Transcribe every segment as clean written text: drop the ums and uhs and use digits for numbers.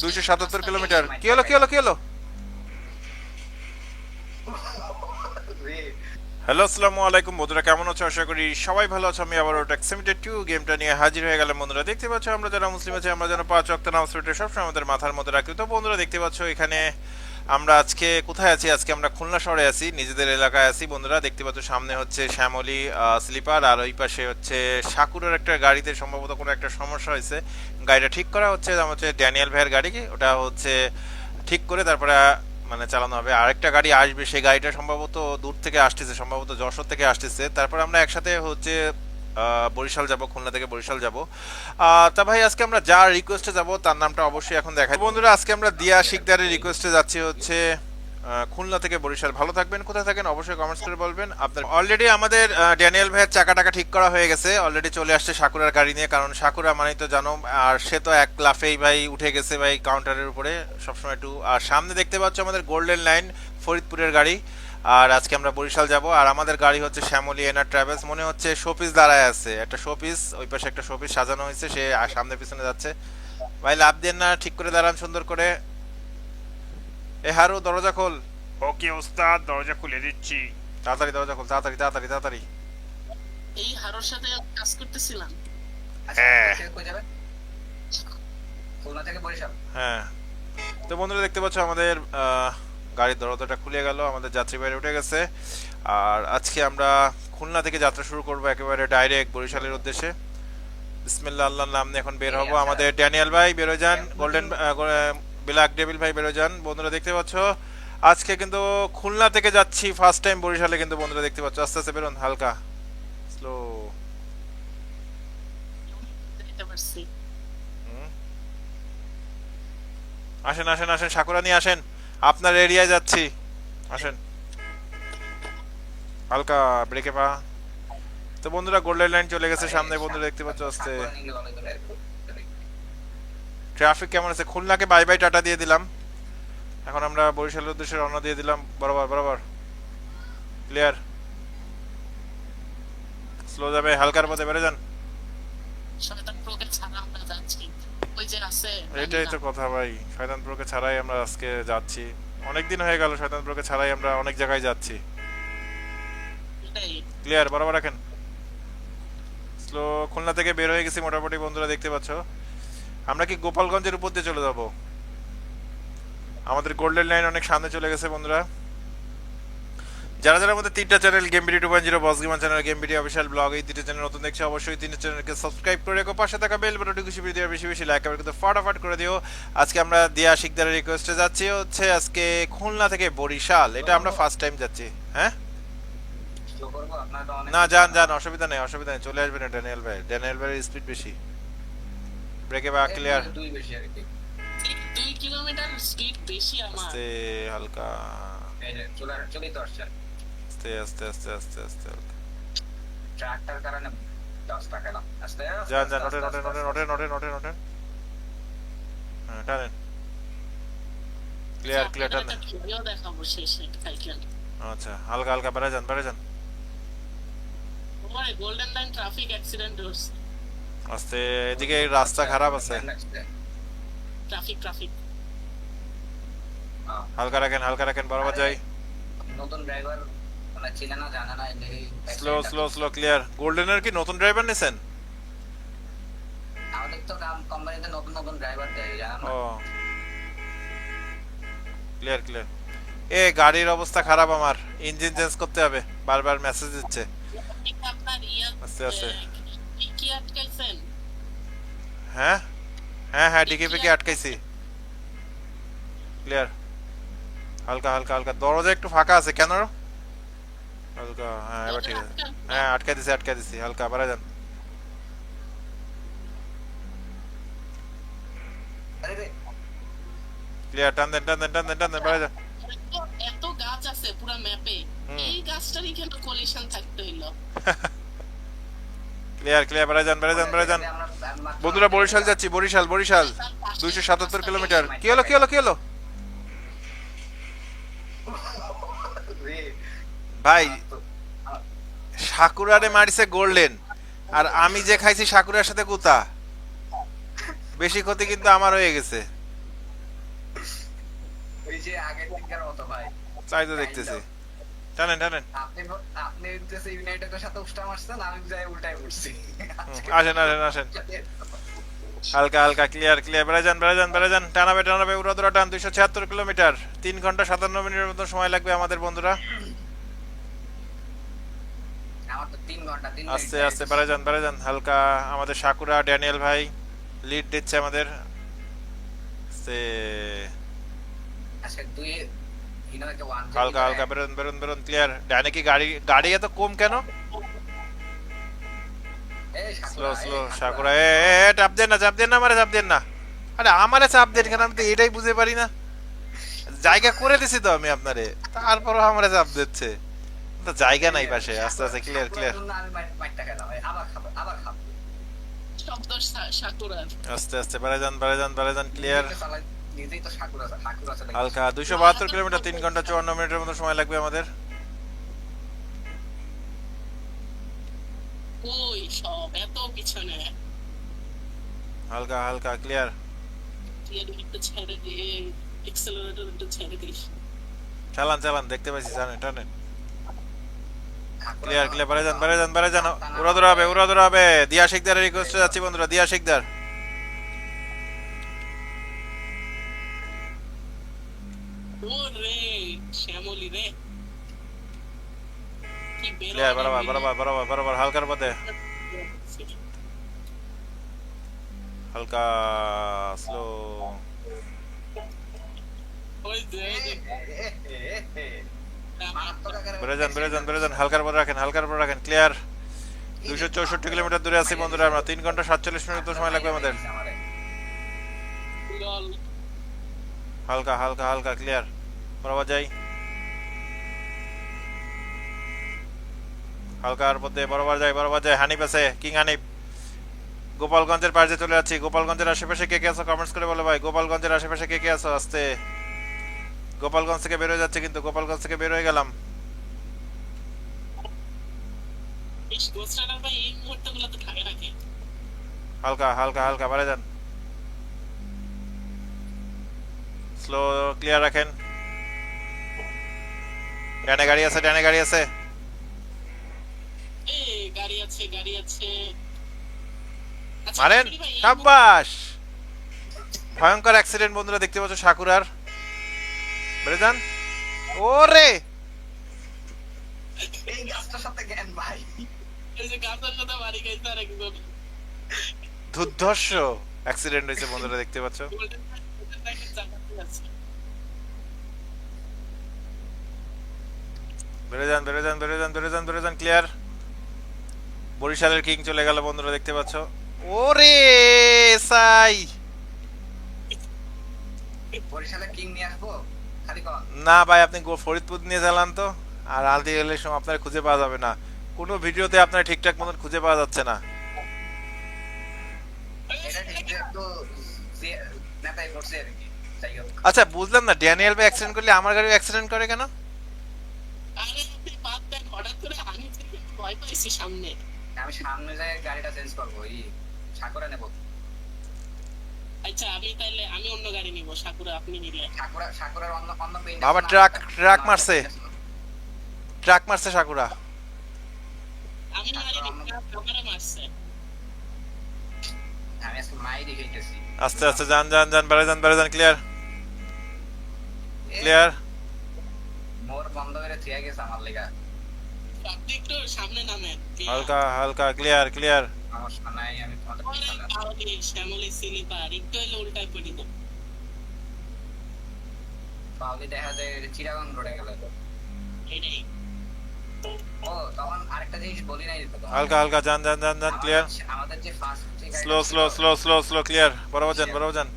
277 kilometre. কি হলো কি হলো কি হলো? হ্যালো, আসসালামু আলাইকুম বন্ধুরা, কেমন আছো? আশা করি সবাই ভালো আছো। আমি আবার ট্যাক্স সিমিটার 2 গেমটা নিয়ে হাজির হয়ে গেলাম বন্ধুরা। দেখতে পাচ্ছ আমরা যারা মুসলিম আছি, আমরা যেন 5 ওয়াক্ত নামাজ পড়তে সবসময় আমাদের মাথার মধ্যে রাখি। তো বন্ধুরা দেখতে পাচ্ছ এখানে আমরা আজকে কোথায় আছি? আজকে আমরা খুলনা শহরে আছি, নিজেদের এলাকায় আছি বন্ধুরা। দেখতে পাচ্ছ সামনে হচ্ছে শ্যামলী স্লিপার, আর ওই পাশে হচ্ছে সাকুরের একটা গাড়িতে সম্ভবত কোনো একটা সমস্যা হয়েছে, গাড়িটা ঠিক করা হচ্ছে। আমার হচ্ছে ড্যানিয়েল ভাইয়ের গাড়ি, ওটা হচ্ছে ঠিক করে তারপরে মানে চালানো হবে। আরেকটা গাড়ি আসবে, সেই গাড়িটা সম্ভবত দূর থেকে আসতেছে, সম্ভবত যশোর থেকে আসতেছে। তারপর আমরা একসাথে হচ্ছে বরিশাল যাব, খুলনা থেকে বরিশাল যাব। তা ভাই আজকে আমরা যার রিকোয়েস্টে যাব তার নামটা অবশ্যই এখন দেখাই বন্ধুরা। আজকে আমরা দিয়া শিকদারের রিকোয়েস্টে যাচ্ছি হচ্ছে খুলনা থেকে বরিশাল। ভালো থাকবেন, কোথায় থাকেন অবশ্যই কমেন্টস করে বলবেন। আপনার অলরেডি আমাদের ড্যানিয়েল ভাইয়ের চাকা টাকা ঠিক করা হয়ে গেছে, অলরেডি চলে আসছে সাকুরার গাড়ি নিয়ে। কারণ সাকুরা মানেই তো জানো, আর সে তো এক লাফেই ভাই উঠে গেছে ভাই কাউন্টারের উপরে সবসময় একটু। আর সামনে দেখতে পাচ্ছ আমাদের গোল্ডেন লাইন ফরিদপুরের গাড়ি। আর আজকে আমরা বরিশাল যাব, আর আমাদের গাড়ি হচ্ছে শ্যামলী এনার ট্রাভেলস। মনে হচ্ছে শোপিস দাঁড়ায় আছে, একটা শোপিস ওই পাশে, একটা শোপিস সাজানো হয়েছে, সে সামনে পিছনে যাচ্ছে। ভাই লাভ দেন না, ঠিক করে দাঁড়ান সুন্দর করে। এ হারু দরজা খোল। ওকে ওস্তাদ, দরজা খুলে দিচ্ছি। তাড়াতাড়ি দরজা খোল, তাড়াতাড়ি তাড়াতাড়ি তাড়াতাড়ি। এই হারোর সাথে কাজ করতেছিলাম। হ্যাঁ। কই যাবেন? খুলনা থেকে বরিশাল। হ্যাঁ, তো বন্ধুরা দেখতে পাচ্ছ আমাদের গাড়ির দরজাটা খুলে গেল, আমাদের যাত্রী বাইরে উঠে গেছে। আর আজকে আমরা খুলনা থেকে যাত্রা শুরু করব একেবারে ডাইরেক্ট বরিশালের উদ্দেশ্যে। বিসমিল্লাহ আল্লাহর নাম নিয়ে এখন বের হব। আমাদের ড্যানিয়েল ভাই বেরো যান, গোল্ডেন ব্ল্যাক ডেভিল ভাই বেরো যান। বন্ধুরা দেখতে পাচ্ছ আজকে কিন্তু খুলনা থেকে যাচ্ছি ফার্স্ট টাইম বরিশালে, কিন্তু বন্ধুরা দেখতে পাচ্ছ। আস্তে আস্তে বেরোন, হালকা স্লো। দেখতে পারছি। আসেন আসেন আসেন, সাকুরা নিয়ে আসেন, আপনার এরিয়ায় যাচ্ছি, আসেন। হালকা ব্রেকে পা। তো বন্ধুরা গোল্ডেন লাইন চলে গেছে সামনে, বন্ধুরা দেখতে পাচ্ছ। আস্তে ট্রাফিক কেমন আছে? খুলনাকে বাই বাই টাটা দিয়ে দিলাম, এখন আমরা বরিশালের উদ্দেশ্যে রওনা দিয়ে দিলাম। বরাবর বরাবর ক্লিয়ার। স্লো যাবে, হালকার পথে বেড়ে যান। শয়তান প্রোকে ছাড়া আমরা যাচ্ছি। ওই যে আছে এটাই তো কথা ভাই, শয়তান প্রোকে ছাড়াই আমরা আজকে যাচ্ছি। অনেক দিন হয়ে গেল শয়তান প্রোকে ছাড়াই আমরা অনেক জায়গায় যাচ্ছি। এটাই। ক্লিয়ার, বরাবর রাখেন। স্লো। খুলনা থেকে বের হয়ে গেছি মোটামুটি বন্ধুরা দেখতে পাচ্ছ। আমরা কি গোপালগঞ্জের উপর দিয়ে চলে যাব? আমাদের গোল্ডেন লাইন অনেক সামনে চলে গেছে বন্ধুরা। যারা যারা আমাদের তিনটা channel, game BD 2.0, boss gamer channel, game BD official blog, এই তিনটা চ্যানেল নতুন দেখছে অবশ্যই তিনটা চ্যানেলকে সাবস্ক্রাইব করে রেখো, পাশে থাকা বেল বাটনটি খুশি ভিডিও বেশি বেশি লাইক আর কিন্তু ফটাফট করে দিও। আজকে আমরা দিয়া শিকদারের রিকোয়েস্টে যাচ্ছি হচ্ছে আজকে খুলনা থেকে বরিশাল। এটা আমরা ফার্স্ট টাইম যাচ্ছি। হ্যাঁ না, যান যান, অসুবিধা নেই অসুবিধা নেই, চলে আসবেন ড্যানিয়েল ভাই। ড্যানিয়েল ভাইয়ের স্পিড বেশি, ব্রেকে বা ক্লিয়ার। 2 কিলোমিটার স্পিড বেশি আমার। আস্তে হালকা, এই যে চলেই তো আসছেন। আস্তে আস্তে আস্তে আস্তে আস্তে হালকা। ট্রাকটার কারণে 10 টাকা না। আস্তে যান যান, নোটে নোটে নোটে নোটে নোটে নোটে নোটে। হ্যাঁ টানেন, ক্লিয়ার ক্লিয়ার, টানেন। ভিডিও দেখাবো শেষে সাইকেল। আচ্ছা হালকা হালকা বেড়ে যান বেড়ে যান। তোমার গোল্ডেন লাইন ট্রাফিক অ্যাক্সিডেন্ট হচ্ছে। আস্তে, এদিকে রাস্তা খারাপ আছে। Traffic traffic. হালকা রাখেন হালকা রাখেন, বরাবর যাই। নতুন ড্রাইভার মানে চিনে না জানে না এই স্লো স্লো স্লো, ক্লিয়ার। গোল্ডেনের কি নতুন ড্রাইভার নিছেন? আমাদের তো কোম্পানিতে নতুন নতুন ড্রাইভার দেয় জানো না। ও ক্লিয়ার ক্লিয়ার। এ গাড়ির অবস্থা খারাপ, আমার ইঞ্জিন চেঞ্জ করতে হবে, বারবার মেসেজ দিচ্ছে। আপনার আস্তে আস্তে। কি আটকাইছেন? হ্যাঁ হ্যাঁ হ্যাঁ, ডিকি ফিকি আটকাইছি। ক্লিয়ার, হালকা হালকা হালকা। দরজা একটু ফাঁকা আছে কেন? হালকা, হ্যাঁ এবার ঠিক আছে। হ্যাঁ আটকাই দিছি আটকাই দিছি, হালকা বাড়া যান। আরে রে ক্লিয়ার, টান দেন টান দেন টান দেন টান দেন, বাড়া যান। এত গাছ আছে পুরো ম্যাপে, এই গাছটারই কেন কলিশন থাকতে হইলো? ক্লিয়ার ক্লিয়ার, বাড়া যান বাড়া যান বাড়া যান। বন্ধুরা বরিশাল যাচ্ছি, বরিশাল বরিশাল। 277 কিলোমিটার। কি হলো কি হলো কি হলো? ভাই সাকুরারে মারিছে গোল্ডেন, আর আমি যে খাইছি সাকুরার সাথে কুতা, বেশি ক্ষতি কিন্তু আমার হয়ে গেছে। ওই যে আগের দিনকার মতো ভাই। তাই তো দেখতেছি। টানেন টানেন। আপনি হচ্ছে ইউনাইটেডের সাথে উষ্টা মারছেন, আমি যাই উল্টাই উঠছি। আসেন আসেন আসেন। হালকা হালকা ক্লিয়ার ক্লিয়ার, বেড়ে যান বেড়ে যান বেড়ে যান, টানাবে টানাবে, উড়াদুরা টান। 276 কিলোমিটার, 3 ঘন্টা 57 মিনিটের মতো সময় লাগবে আমাদের বন্ধুরা। আমার তো 3 ঘন্টা 3 আস্তে আস্তে বেড়ে যান বেড়ে যান। হালকা আমাদের সাকুরা ড্যানিয়েল ভাই লিড দিচ্ছে আমাদের। আস্তে আজকে দুই হিনোকে ওয়ান হালকা হালকা বেরোন বেরোন বেরোন ক্লিয়ার। ডানে কি গাড়ি গাড়ি এত কম কেন? এই স্লো সাকুরা স্লো সাকুরা, চাপ দেন না চাপ দেন না, আমারে চাপ দেন না। আরে আমারে চাপ দেন কেন? আমি তো এটাই বুঝতে পারি না। জায়গা করে দিছি তো আমি আপনারে, তারপরও আমারে চাপ দিচ্ছে। তো জায়গা নাই পাশে। আস্তে আস্তে ক্লিয়ার ক্লিয়ার। আমি মাইরটা খেলাম ভাই, আবার খাবো। শব্দ সাকুরার। আস্তে আস্তে বেড়ে যান বেড়ে যান বেড়ে যান ক্লিয়ার। নিজেই তো সাকুরা আছে হালকা 272 কিলোমিটার, 3 ঘন্টা 54 মিনিটের মতো সময় লাগবে আমাদের। ওই সব এত পিছনে। হালকা হালকা ক্লিয়ার। টিয়ার একটু ছেড়ে দিয়ে এক্সেলারেটর একটু ছেড়ে দিস। চালান চালান, দেখতে পাইছি, জানেন টানেন। ক্লিয়ার ক্লিয়ার, বেড়ে যান বেড়ে যান বেড়ে যান। উড়া দৌড়াবে উড়া দৌড়াবে। দিয়া শেখদারের রিকোয়েস্টে যাচ্ছি বন্ধুরা, দিয়া শেখদার। ও রে শ্যামলি রে, কি বেরো ক্লিয়ার, বরাবর বরাবর বরাবর বরাবর, হালকার পথে হালকা স্লো। ওই যে বেড়ে যান বেড়ে যান বেড়ে যান, হালকার পর রাখেন হালকার পর রাখেন ক্লিয়ার। 264 কিলোমিটার দূরে আছি বন্ধুরা আমরা, 3 ঘন্টা 47 মিনিট তো সময় লাগবে আমাদের। লল হালকা হালকা হালকা ক্লিয়ার, বরাবর যাই। হালকার পথে বরাবর যাই। হানিফ আছে, কিং হানিফ। গোপালগঞ্জের পাশে চলে যাচ্ছি। গোপালগঞ্জের আশেপাশে কে কে আছো কমেন্টস করে বলো ভাই। গোপালগঞ্জের আশেপাশে কে কে আছো? আস্তে, গোপালগঞ্জ থেকে বের হয়ে যাচ্ছে কিন্তু, গোপালগঞ্জ থেকে বের হয়ে গেলাম। এই গোস্টার ভাই এই মুহূর্তগুলোতে থাকে নাকি? হালকা হালকা হালকা বাড়ে যান, স্লো ক্লিয়ার রাখেন। ডানে গাড়ি আছে ডানে গাড়ি আছে। এই গাড়ি আছে গাড়ি আছে। আচ্ছা, মারেন, সুরি ভাই, এই সাব্বাস। ভয়ঙ্কর অ্যাক্সিডেন্ট বন্ধুরা দেখতে পাচ্ছ সাকুরার। বেড়ে যান। ওরে এই গাছটার সাথে জ্ঞান ভাই। এই যে গাছের সাথে বাড়ি গাইছে আর একজন দুর্ধর্ষ অ্যাক্সিডেন্ট হয়েছে বন্ধুরা দেখতে পাচ্ছ। গোল্ডেন ব্যাগের জায়গাতে আছে। বেড়ে যান বেড়ে যান বেড়ে যান বেড়ে যান বেড়ে যান ক্লিয়ার। বরিশালের কিং চলে গেল বন্ধুরা দেখতে পাচ্ছ। ওরে সাই, বরিশালে কিং নিয়ে আসবো খালি কন। না ভাই, আপনি ফরিদপুর নিয়ে চালান তো। আর আলদি গেলে সময় আপনার খুঁজে পাওয়া যাবে না, কোনো ভিডিওতে আপনার ঠিকঠাক মতন খুঁজে পাওয়া যাচ্ছে না। এটা ঠিক যে একটু নেতাই করছে আর কি, যাই হোক। আচ্ছা বুঝলাম না, ড্যানিয়েল ভাই অ্যাক্সিডেন্ট করলে আমার গাড়ি অ্যাক্সিডেন্ট করে কেন? আরে আপনি বাদ দেন, হঠাৎ করে আমি থেকে ভয় পাইছি সামনে। আমি সামনে যাই গাড়িটা চেঞ্জ করবো, সাকুরা নেবো। আচ্ছা আমি তাইলে আমি অন্য গাড়ি নিব, সাকুরা আপনি নিলে। সাকুরার অন্য অন্য পেইন্ট বাবা, ট্রাক মারছে, ট্রাক মারছে সাকুরা। আমি মারিনি, আমারে মারছে। আমি আজকে মাই দেখাইতেছি। আস্তে আস্তে যান যান যান, বেড়ে যান ক্লিয়ার ক্লিয়ার। মোর বন্ধ করে থিয়া গেছে আমার লেগা। আপনি একটু সামনে নামেন। হালকা হালকা ক্লিয়ার ক্লিয়ার। সমস্যা নাই, আমি তোমাদের ওরে পিছনে আছি। বাবারে, শ্যামলি স্লিপার একটু হইলে উল্টায় পড়ি তো। তাহলে দেখা যায় চিরাগং রোডে গেল। এটাই ও তখন আরেকটা জিনিস বলি নাই তো তোমার। হালকা হালকা যান যান যান যান ক্লিয়ার। আমাদের যে ফার্স্ট যে slow slow slow slow slow clear, বরাবর যান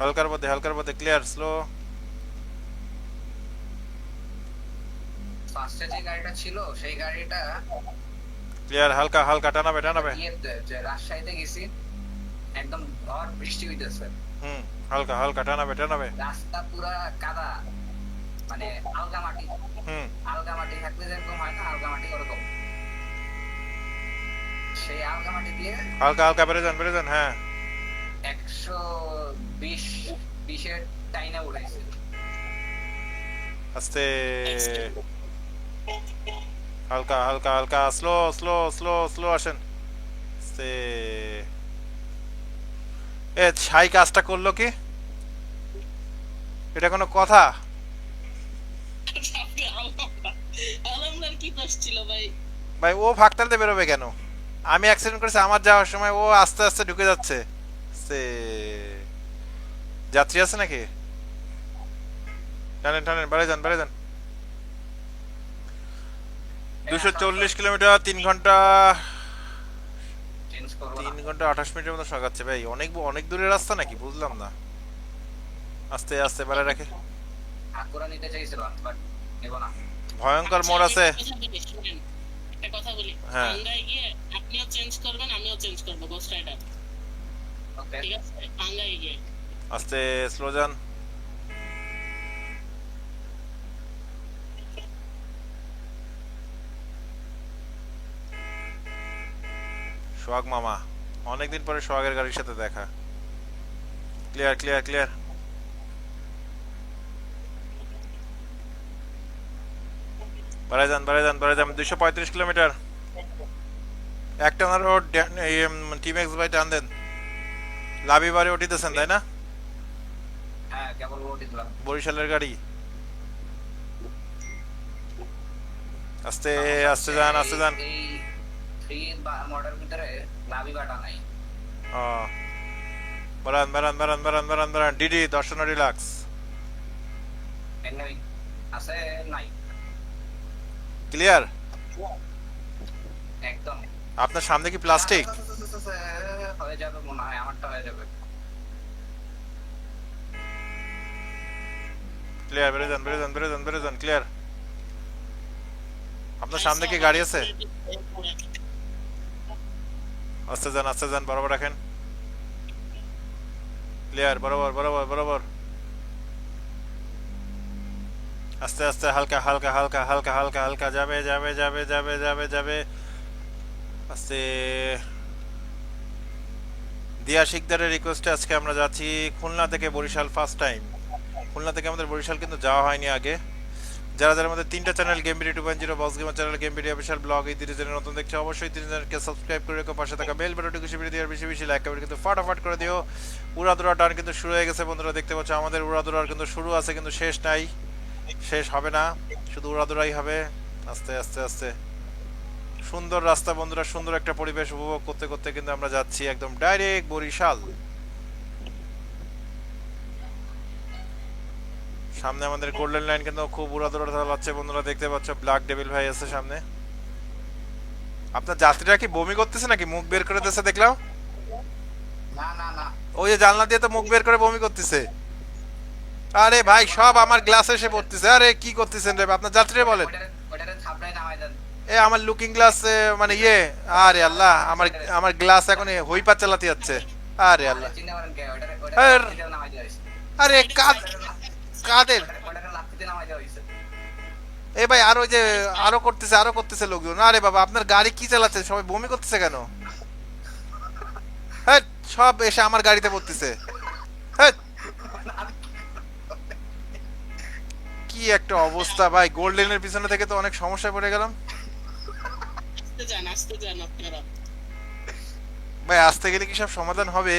হালকার মধ্যে ক্লিয়ার স্লো। ফার্স্টে যে গাড়িটা ছিল সেই গাড়িটা ক্লিয়ার, হালকা হালকা টানাবে যে রাজশাহীতে গেছি, একদম ভর বৃষ্টি হইতেছে, হালকা হালকা টানাবে রাস্তা পুরা কাদা, মানে আলগা মাটি। আলগা মাটি থাকলে যেরকম হয় না, আলগা মাটি ওরকম। সেই আলগা মাটি দিয়ে হালকা হালকা বেড়ে যান হ্যাঁ। 120 20-এর টাইনে উড়াইছে। আস্তে, হালকা হালকা হালকা, স্লো স্লো স্লো স্লো আসেন, আস্তে। এ ছাই কাজটা করলো কি? এটা কোনো কথা? আলমদার কি দোষ ছিল ভাই? ভাই ও ফাঁকতালতে বেরোবে কেন? আমি অ্যাক্সিডেন্ট করেছি আমার যাওয়ার সময়, ও আস্তে আস্তে ঢুকে যাচ্ছে। সে যাত্রী আছে নাকি? টানেন টানেন, বাড়ে যান বাড়ে যান। 240 কিলোমিটার, 3 ঘন্টা, চেঞ্জ করবো না 3 ঘন্টা 28 মিনিটের মতো সকাচ্ছে ভাই। অনেক অনেক দূরের রাস্তা নাকি বুঝলাম না। আস্তে আস্তে বাড়ে রাখে। আকুরা নিতে চাইছিলাম বাট নেব না ভয়ঙ্কর আচ্ছা, মোড় আমি আছে। একটা কথা বলি, শুনেন। একটা কথা বলি, হ্যাঁ। পাঙ্গায় গিয়ে আপনিও চেঞ্জ করবেন, আমিও চেঞ্জ করবো গোস্ট রাইডার। ওকে ঠিক আছে, পাঙ্গায় গিয়ে। আস্তে, স্লো যান। সোহাগ মামা, অনেকদিন পরে সোহাগের গাড়ির সাথে দেখা। Clear clear clear. বাড়ায় যান বাড়ায় যান বাড়ায় যান। 235 কিলোমিটার। একটা ওনার রোড টিম এক্স বাই টান দেন। লাভি বাড়ি উঠিতেছেন তাই না? হ্যাঁ কেবল ওটি দিলাম বরিশালের গাড়ি। আস্তে আস্তে যান আস্তে যান। এই ফ্রি মডেল ভিতরে লাভি বাটা নাই ও, বাড়ান বাড়ান বাড়ান বাড়ান বাড়ান বাড়ান। ডিডি দর্শন রিল্যাক্স। এমনি আছে নাই ক্লিয়ার। একদম আপনার সামনে কি প্লাস্টিক? হয়ে যাবে মনে হয় আমারটা হয়ে যাবে ক্লিয়ার, বেড়ে যান বেড়ে যান বেড়ে যান বেড়ে যান। ক্লিয়ার। আপনার সামনে কি গাড়ি আছে? আস্তে যান আস্তে যান, বরাবর রাখেন। ক্লিয়ার, বরাবর বরাবর বরাবর। আস্তে আস্তে, হালকা হালকা হালকা হালকা হালকা হালকা, যাবে যাবে যাবে যাবে যাবে যাবে। আস্তে। দিয়া শিকদারের রিকোয়েস্টে আজকে আমরা যাচ্ছি খুলনা থেকে বরিশাল, ফার্স্ট টাইম। খুলনা থেকে আমাদের বরিশাল কিন্তু যাওয়া হয়নি আগে। যারা যারা আমাদের 3টা channel, game video 2.0, box gamer channel, game video official blog, এই 3 চ্যানেল নতুন দেখছে অবশ্যই 3 চ্যানেলকে সাবস্ক্রাইব করে রেখো। পাশে থাকা বেল বাটনটি খুশি ভিডিও আর বেশি বেশি লাইক করে কিন্তু ফাটাফাট করে দিও। উড়াদুরা টান কিন্তু শুরু হয়ে গেছে বন্ধুরা, দেখতে পাচ্ছ আমাদের উড়াদুরার কিন্তু শুরু আছে কিন্তু শেষ নাই, শেষ হবে না, শুধু উড়াদুরাই হবে। আস্তে আস্তে আস্তে। সুন্দর রাস্তা বন্ধুরা, সুন্দর একটা পরিবেশ উপভোগ করতে করতে কিন্তু আমরা যাচ্ছি একদম ডাইরেক্ট বরিশাল। সামনে আমাদের গোল্ডেন লাইন কিন্তু খুব উড়াদুরা চালাচ্ছে বন্ধুরা, দেখতে পাচ্ছ। ব্ল্যাক ডেভিল ভাই আছে সামনে। আপনার যাত্রীরা কি বমি করতেছে নাকি মুখ বের করে দিতেছে দেখলাম? না না না ওই যে জানলা দিয়ে তো মুখ বের করে বমি করতেছে। আরে ভাই সব আমার গ্লাস এসে পড়তেছে। আরে কি করতেছেন রে আপনার যাত্রীরা বলেন। ওটারে থাপড়াই নামাই দেন এ আমার লুকিং গ্লাস মানে ইয়ে, আরে আল্লাহ, আমার আমার গ্লাস এখন হইপা চালাতে যাচ্ছে। আরে আল্লাহ, চিন্তা করেন কে ওটারে আর ওটারে নামাই দেওয়া হইছে আরে কাদের? ওটারে লাত্তিতে নামাই দেওয়া হইছে এ ভাই আরো যে আরো করতেছে লোকজন। আরে বাবা আপনার গাড়ি কি চালাচ্ছে, সবাই বমি করতেছে কেন? হ্যাঁ, সব এসে আমার গাড়িতে পড়তেছে। হ্যাঁ, কি একটা অবস্থা ভাই, গোল্ডেনের পিছনে থেকে তো অনেক সমস্যায় পড়ে গেলাম। আসতে যান আপনারা। ভাই আসতে গেলে কি সব সমাধান হবে?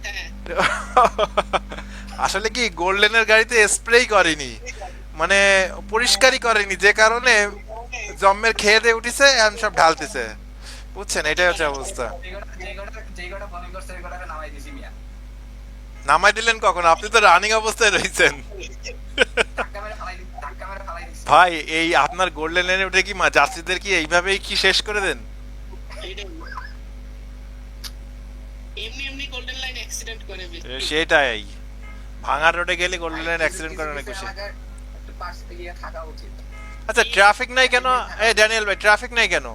হ্যাঁ, আসলে কি গোল্ডেনের গাড়িতে স্প্রেই করেনি, মানে পরিষ্কারই করেনি, যে কারণে জম্মের খেয়ে দিয়ে উঠিছে এখন সব ঢালতেছে, বুঝছেন? এটাই হচ্ছে অবস্থা। যেই কটা বমি করছে ওই কটারে নামাই দিছি মিয়া নামাই দিলেন কখন? আপনি তো রানিং অবস্থায় রয়েছেন। ধাক্কা মেরে ফালাই দিছি ভাই এই আপনার গোল্ডেন লাইনে উঠে কি যাত্রীদের কি এইভাবেই কি শেষ করে দেন? এইটাই। এমনি এমনি গোল্ডেন লাইন অ্যাক্সিডেন্ট করে সেটাই, ভাঙা রোডে গেলে গোল্ডেন লাইন অ্যাক্সিডেন্ট করে অনেক বেশি। একটু পাশ থেকে গিয়ে থাকা উচিত আচ্ছা ট্রাফিক নাই কেন? এই ড্যানিয়েল ভাই ট্রাফিক নাই কেন?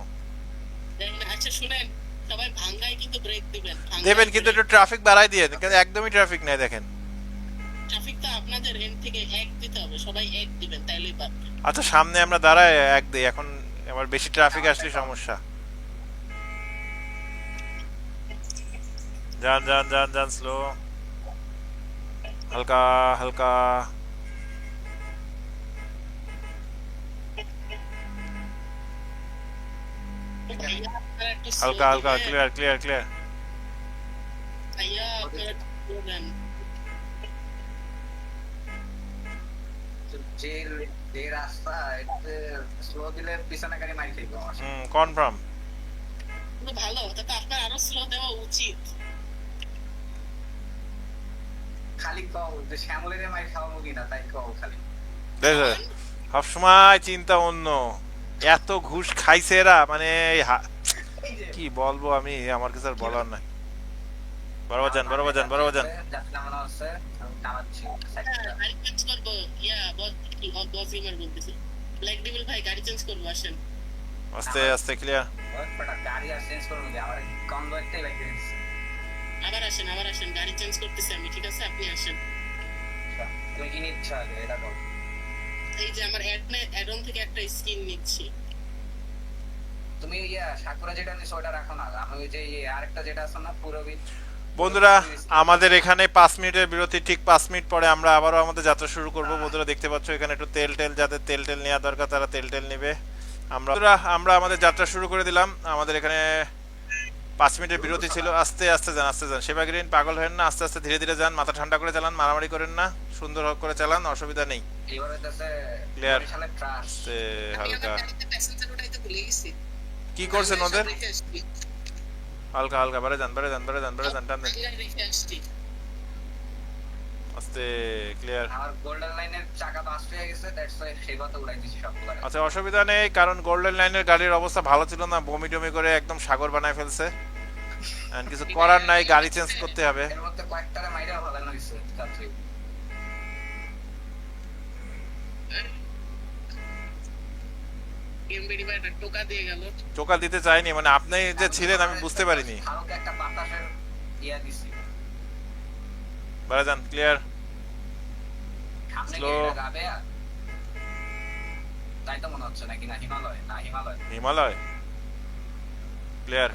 আচ্ছা শুনেন, সবাই ভাঙ্গায় কিন্তু ব্রেক দিবেন। দেবেন কিন্তু একটু ট্রাফিক বাড়াই দিয়ে, কিন্তু একদমই ট্রাফিক নাই দেখেন। ট্রাফিক তো আপনাদের এন্ড থেকে এক দিতে হবে, সবাই এক দিবেন তাইলেই পারবেন। আচ্ছা সামনে আমরা দাঁড়ায় এক দিই, এখন আবার বেশি ট্রাফিক আসলে সমস্যা। যান যান যান যান, স্লো, হালকা হালকা। একটু হালকা হালকা ক্লিয়ার ক্লিয়ার ক্লিয়ার ভাইয়া আপনারা করবেন যে যে রাস্তা এতে স্লো দিলে পিছনে গাড়ি মারি খাইবো আমার সাথে। কনফার্ম পুরো ভালো তাতে আপনার আরো স্লো দেওয়া উচিত খালি কও যে শ্যামলের মারি খাওয়াবো কিনা তাই কও খালি দেখো সবসময় চিন্তা অন্য এত ঘুষ খাইছে এরা মানে এই যে কি বলবো আমি আমার কিছু আর বলার নাই বরাবর যান বরাবর যান বরাবর যান যাত্রা মনে হচ্ছে আমি টানাচ্ছি গাড়ি চেঞ্জ করবো বস গেমার বলতেছি ব্ল্যাক ডেভিল ভাই গাড়ি চেঞ্জ করবো আসেন আস্তে আস্তে ক্লিয়ার গাড়ি আর চেঞ্জ করবো যে আমার কম দরটাই বাইক দিচ্ছি আবার আসেন গাড়ি চেঞ্জ করতেছি আমি ঠিক আছে আপনি আসেন তুমি কি নিচ্ছ আগে এটা বল এই যে আমার অ্যাডন থেকে একটা স্কিন নিচ্ছি তুমি সাকুরা যেটা নিছো ওটা রাখো না আমি ওই যে আরেকটা যেটা আছে না পুরবি বন্ধুরা আমাদের এখানে 5 মিনিটের বিরতি ঠিক 5 মিনিট পরে আমরা আবারও আমাদের যাত্রা শুরু করব বন্ধুরা দেখতে পাচ্ছ এখানে একটু তেল যাদের তেল নেওয়া দরকার তারা তেল নেবে আমরা আমাদের যাত্রা শুরু করে দিলাম আমাদের এখানে 5 মিনিটের বিরতি ছিল আস্তে আস্তে যান সেবা গ্রিন পাগল হেন না আস্তে আস্তে ধীরে ধীরে যান মাথা ঠান্ডা করে চালান মারামারি করেন না সুন্দর করে চালান অসুবিধা নেই এবারে দেশে Clear. বরিশালের ট্রাশ আস্তে আমি হালকা আমার গাড়িতে প্যাসেঞ্জার উঠাইতে ভুলে গেছি কি করছেন ওদের রেখে আসছি। হালকা হালকা বাড়ে যান টান দেন। আমি গাড়ি রেখে আসছি আস্তে ক্লিয়ার আমার গোল্ডেন লাইনের চাকা বাস্ট হয়ে গেছে দ্যাটস ওয়াই সেই কথা উড়াই দিছি সবগুলো আচ্ছা অসুবিধা নেই কারণ গোল্ডেন লাইনের গাড়ির অবস্থা ভালো ছিল না বমি টমি করে একদম সাগর বানায় ফেলছে And কিছু করার নাই গাড়ি চেঞ্জ করতে হবে এর মধ্যে কয়েকটারে মাইরা ভালো হইছে কাছে এমবিডি ভাই একটা টোকা দিয়ে গেল চোকা দিতে চাইনি মানে আপনি যে ছিলেন আমি বুঝতে পারিনি হালকা একটা বাতাসের দিছি বাড়ে যান ক্লিয়ার সামনে Slow. গিয়ে যাবে তাই তো মনে হচ্ছে নাকি না হিমালয় হিমালয় ক্লিয়ার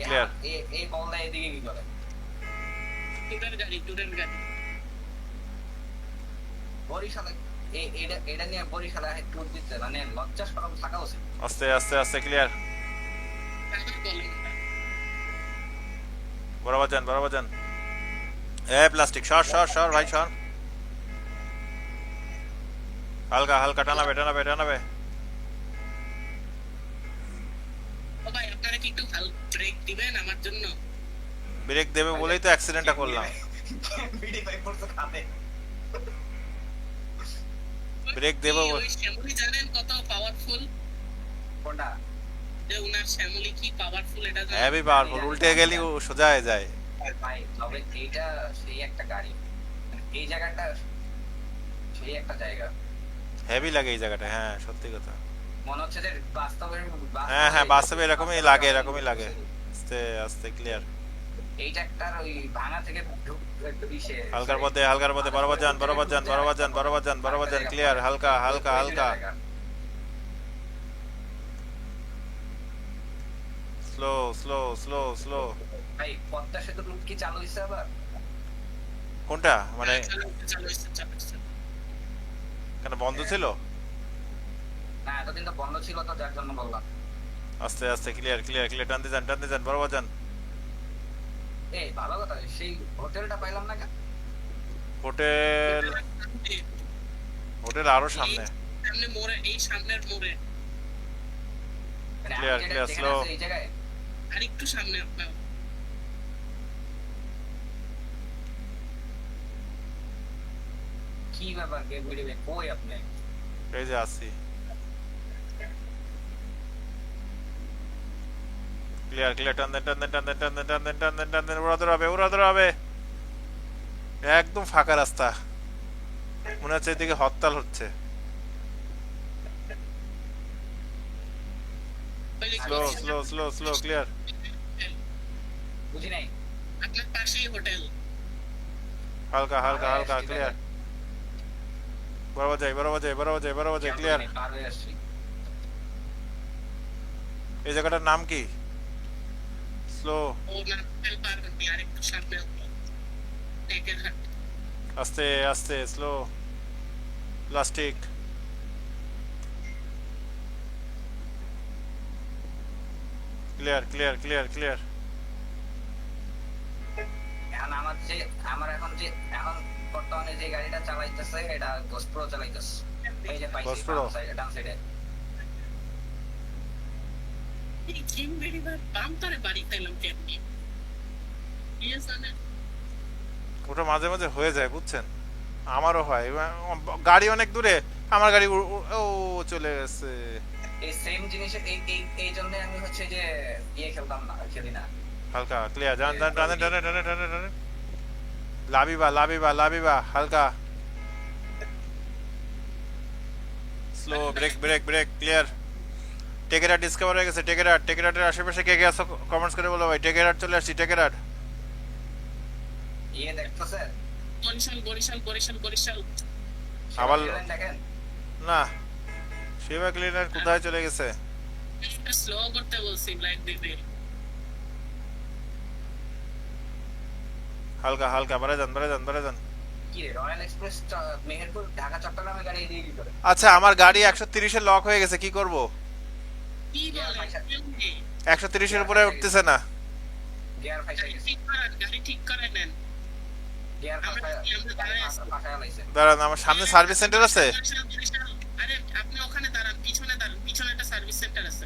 এই বলটা এদিকে কি করে টুরের গাড়ি বরিশালে এটা নিয়ে বরিশালে ট্যুর দিতে মানে লজ্জা শরম থাকা উচিত আস্তে আস্তে ক্লিয়ার বরাবর যান এ প্লাস্টিক সর ভাই সর হালকা টানাবে ও ভাই আপনারা কি একটু ব্রেক দিবেন আমার জন্য ব্রেক দেবে বলেই তো অ্যাক্সিডেন্টটা করলাম বিডি ভাই পড়ছে খাবে ব্রেক দেবো ওই শ্যামলি জানেন কত পাওয়ারফুল কোনটা যে উনার শ্যামলি কি পাওয়ারফুল এটা জানেন হেভি পাওয়ারফুল উল্টে গেলি ও সোজা হয়ে যায় ভাই তবে এইটা সেই একটা গাড়ি মানে এই জায়গাটা সেই একটা জায়গা হেভি লাগে এই জায়গাটা হ্যাঁ সত্যি কথা মনে হচ্ছে যে বাস্তবে হ্যাঁ বাস্তবে এরকমই লাগে আস্তে ক্লিয়ার এইটা একটা ওই ভাঙা থেকে ইসে হালকার মধ্যে বরাবর যান ক্লিয়ার হালকা স্লো ভাই পদ্মা সেতু রুট কি চালু হইছে আবার কোনটা মানে চালাইছে কেন বন্ধ ছিল না এতদিন তো বন্ধ ছিল তো যার জন্য বললাম আস্তে ক্লিয়ার টানতে যান বরাবর যান এই ভালো কথা সেই হোটেলটা পাইলাম না কেন হোটেল আরো সামনে সামনে মোড়ে এই সামনের মোড়ে মানে Clear, আমি clear, যেখানে slow. আছি এই জায়গায় আর একটু সামনে আপনার কি ব্যাপার গেম ভিডিও কই আপনি এই যে আসি ক্লিয়ার টান দেন উড়াতে হবে একদম ফাঁকা রাস্তা মনে হচ্ছে এদিকে হরতাল হচ্ছে স্লো ক্লিয়ার বুঝি নাই আপনার পাশেই হোটেল হালকা ক্লিয়ার বরাবর যাই ক্লিয়ার আমি পার হয়ে আসছি এই জায়গাটার নাম কি স্লো ও না হোটেল পার করবি আর একটু সামনে টেকের হাট আস্তে slow plastic clear clear clear clear. এখন আমার এখন বর্তমানে যে গাড়িটা চালাইতেছে এটা গোস্ট প্রো চালাইতেছে। এই যে পাইছি Ghost Pro? ডান সাইডে। এই গেম বেরিবার বাম তারে বাড়ি খাইলাম কেমনি ইয়ে জানে ওটা মাঝে মাঝে হয়ে যায় বুঝছেন, আমারও হয়। গাড়ি অনেক দূরে, আমার গাড়ি ও চলে গেছে। এই সেম জিনিসের এই জন্য আমি হচ্ছে যে খেলি না। হালকা ক্লিয়ার, জান জান টানে টানে টানে টানে টানে, লাবিবা লাবিবা লাবিবা, হালকা slow, brake brake brake, clear. টেকেরাট ডিসকভার হয়ে গেছে। টেকেরাটের আশেপাশে কে কে আছো কমেন্টস করে বলো ভাই। টেকেরাট চলে আসছি, টেকেরাট। দেখতেছে বরিশাল বরিশাল বরিশাল বরিশাল আবার দেখেন না, সেবা ক্লিনার কোথায় চলে গেছে? স্লো করতে বলছি ব্ল্যাক ডিভিল হালকা হালকা, বাড়ে যান বাড়ে যান বাড়ে যান। কি রে রয়্যাল এক্সপ্রেস মেহেরপুর ঢাকা চট্টগ্রামে গাড়ি দিয়ে দিল। আচ্ছা, আমার গাড়ি 130 এর লক হয়ে গেছে, কি করব? কি বলে 130 এর উপরে উঠতেছে না। গিয়ার ফাইসা গেছে। গাড়ি ঠিক করে নেন। গিয়ার ফাঁসায় লাইছে। দাঁড়ান, আমার সামনে সার্ভিস সেন্টার আছে। আরে আপনি ওখানে দাঁড়ান, পিছনে দাঁড়ান, পিছনে একটা সার্ভিস সেন্টার আছে।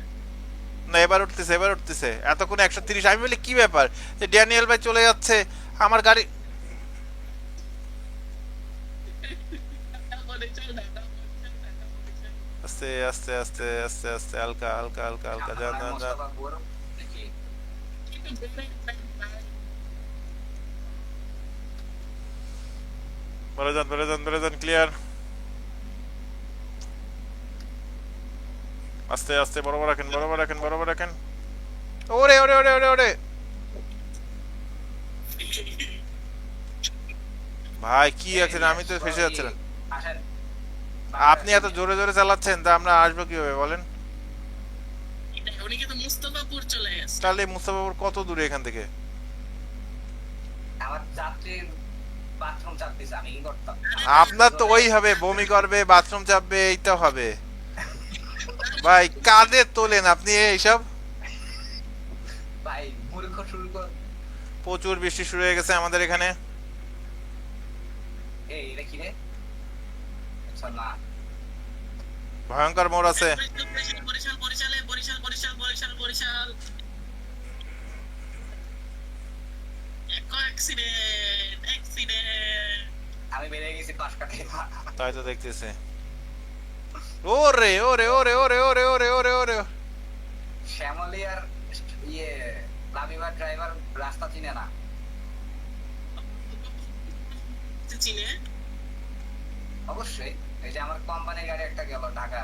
না, এবার উঠতেছে এবার উঠতেছে। এতক্ষণ 130। আমি বলি কি ব্যাপার, যে ড্যানিয়েল ভাই চলে যাচ্ছে, আমার গাড়ি। আস্তে আস্তে আস্তে আস্তে আস্তে, হালকা হালকা হালকা হালকা, যান যান যান। বেড়ে যান বেড়ে যান বেড়ে যান, ক্লিয়ার। আস্তে আস্তে, বরাবর রাখেন বরাবর রাখেন বরাবর রাখেন। ওরে ওরে ওরে ওরে ওরে ভাই, কি আছে? আমি তো ফেসে যাচ্ছিলাম। আসেন আপনি এত জোরে জোরে চালাচ্ছেন, তা আমরা আসবো কিভাবে বলেন? উনিকে তো মুস্তাফাপুর চলে গেছে। তাহলে মুস্তাফাপুর কত দূরে এখান থেকে? আমার যাত্রীর বাথরুম চাপতেছে, আমি কি করতাম? আপনার তো ওই হবে, বমি করবে, বাথরুম চাপবে, এইটা হবে। ভাই কাঁধে তোলেন আপনি এইসব। ভাই মূর্খ শুরু কর। প্রচুর বৃষ্টি শুরু হয়ে গেছে আমাদের এখানে। এই এটা কি রে? আচ্ছা না, ভয়ঙ্কর মোড় আছে। Barishal Barishal Barishal Barishal Barishal Barishal Barishal accident accident. আমি বেরিয়ে গেছি পাশ কাটে। তাই তো দেখতেছে। ওরে ওরে ওরে ওরে ওরে ওরে ওরে ওরে, শ্যামলী আর ইয়ে লামিবার ড্রাইভার রাস্তা চিনে না। চিনে অবশ্যই, এই যে আমার কোম্পানির গাড়ি একটা গেল ঢাকা।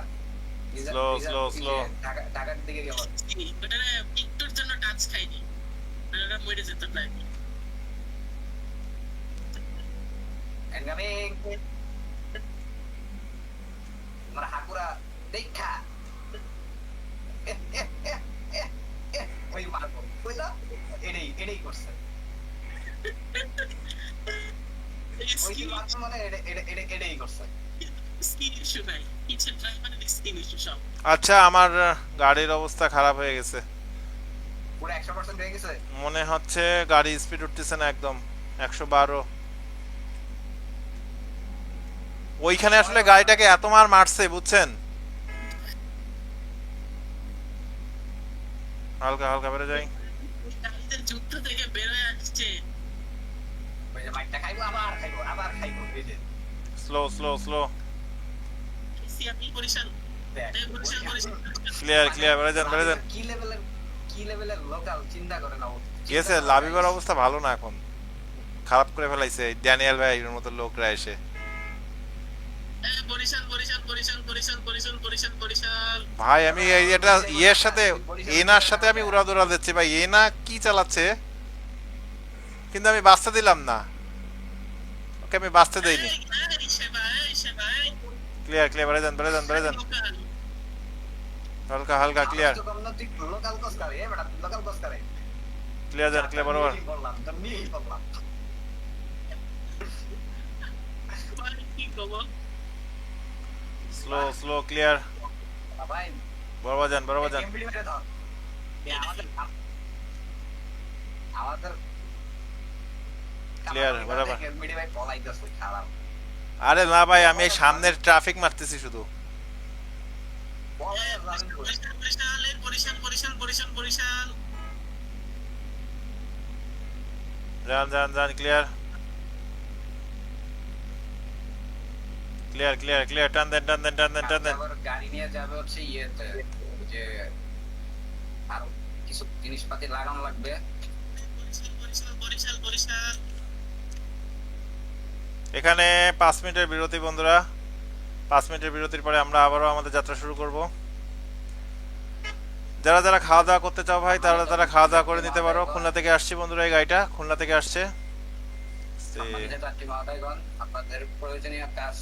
Slow, slow, slow. ঢাকার দিকে গেল। ওটা একটুর জন্য টাচ খাইনি, ওটা মরে যেত প্রায়। আমি আমার হাকুরা দেখা ওই মারবো বুঝলা, এটাই করছে। ওই যে মারবো মানে এটাই করছে। স্কিন ইস্যু নাই, পিছের ড্রাইভারের স্কিন ইস্যু সব। আচ্ছা, আমার গাড়ির অবস্থা খারাপ হয়ে গেছে পুরো 100% হয়ে গেছে। মনে হচ্ছে। গাড়ি স্পিড উঠতেছে না একদম, 112। ওইখানে আসলে গাড়িটাকে এত মার মারছে বুঝছেন। হালকা হালকা বেড়ে যাই। গাড়িতে যুদ্ধ থেকে বের হয়ে আসছে। ওই যে মাইকটা খাইবো আবার খাইবো এই যে slow slow slow, CRP Barishal Barishal Barishal. Clear clear, বেড়ে যান বেড়ে যান। কি লেভেলের লোকাল চিন্তা করে না। গেছে, লাভিবার অবস্থা ভালো না এখন, খারাপ করে ফেলাইছে ড্যানিয়েল ভাই এর মতো লোকরা এসে। বরিশাল বরিশাল বরিশাল বরিশাল বরিশাল বরিশাল বরিশাল। ভাই আমি এটা ইয়ের সাথে, এনার সাথে আমি উড়াদৌড়া দিচ্ছি ভাই। এনা কি চালাচ্ছে, কিন্তু আমি বাঁচতে দিলাম না ওকে, আমি বাঁচতে দেইনি। ক্লিয়ার ক্লিয়ার, বেড়ে যান বেড়ে যান বেড়ে যান, হালকা হালকা, ক্লিয়ার লোকাল কস করে এ বেটা, লোকাল কস করে। ক্লিয়ার যান ক্লিয়ার, বরাবর। বললাম তো নিয়েই বললাম। স্লো স্লো, ক্লিয়ার, ভাই বরাবর যান বরাবর যান। এমপিডি মেরে দাও। আমাদের Clear, বরাবর। হেলমেটে ভাই পলাইতেছে খারাপ আরে না ভাই, আমি এই সামনের ট্রাফিক মারতেছি শুধু। পলাই যাবেন কই? বরিশাল যান যান যান, ক্লিয়ার ক্লিয়ার ক্লিয়ার ক্লিয়ার, টান দেন টান দেন টান দেন টান দেন। আবার গাড়ি নিয়ে যাবে হচ্ছে ইয়েতে ওই যে আরো কিছু জিনিসপাতি লাগানো লাগবে বরিশাল এখানে 5 মিনিটের বিরতি বন্ধুরা। 5 মিনিটের বিরতির পরে আমরা আবারও আমাদের যাত্রা শুরু করব। যারা যারা খাওয়া দাওয়া করতে চাও ভাই, তারা খাওয়া দাওয়া করে নিতে পারো। খুলনা থেকে আসছি বন্ধুরা, এই গাড়িটা খুলনা থেকে আসছে। আমাদের যাত্রী মহোদয়গণ, আপনাদের প্রয়োজনীয় কাজ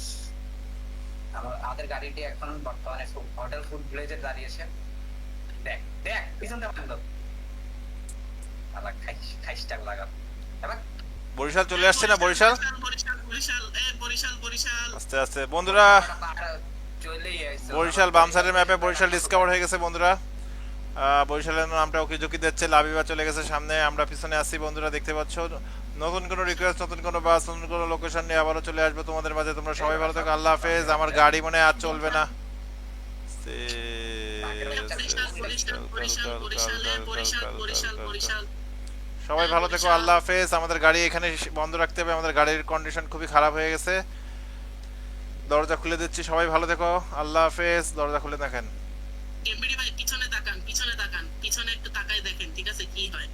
আমাদের গাড়িটি এখন বর্তমানে হোটেল ফুড ভিলেজে দাঁড়িয়েছে। দেখ দেখ পিছনটা বন্ধ আলা খাইস্টাক লাগা এবার বরিশাল চলে আসছে না? বরিশাল আস্তে আস্তে বন্ধুরা, চলেই আইছে বরিশাল বাম সাইডের ম্যাপে বরিশাল ডিসকভার হয়ে গেছে বন্ধুরা। বরিশালের নামটা ওকে ঝুঁকি দিচ্ছে। লাবিবা চলে গেছে সামনে, আমরা পিছনে আসছি বন্ধুরা, দেখতে পাচ্ছ। নতুন কোনো রিকোয়েস্ট, নতুন কোনো বাস, নতুন কোনো লোকেশন নিয়ে আবারও চলে আসবো তোমাদের মাঝে। তোমরা সবাই ভালো থাকো, আল্লাহ হাফেজ। আমার গাড়ি মনে হয় আর চলবে না। সবাই ভালো থেকো, আল্লাহ হাফেজ। আমাদের গাড়ি এখানে বন্ধ রাখতে হবে, আমাদের গাড়ির কন্ডিশন খুবই খারাপ হয়ে গেছে। দরজা খুলে দিচ্ছি, সবাই ভালো থেকো, আল্লাহ হাফেজ। দরজা খুলে দেখেন। এমবিডি ভাই পিছনে তাকান পিছনে একটু তাকাই দেখেন, ঠিক আছে কি হয়।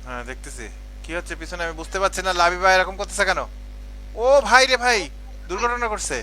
হ্যাঁ দেখতেছি কি হচ্ছে পিছনে, আমি বুঝতে পারছি না। লাবিবা এরকম করতেছে কেন? ও ভাই রে ভাই, দুর্ঘটনা করছে।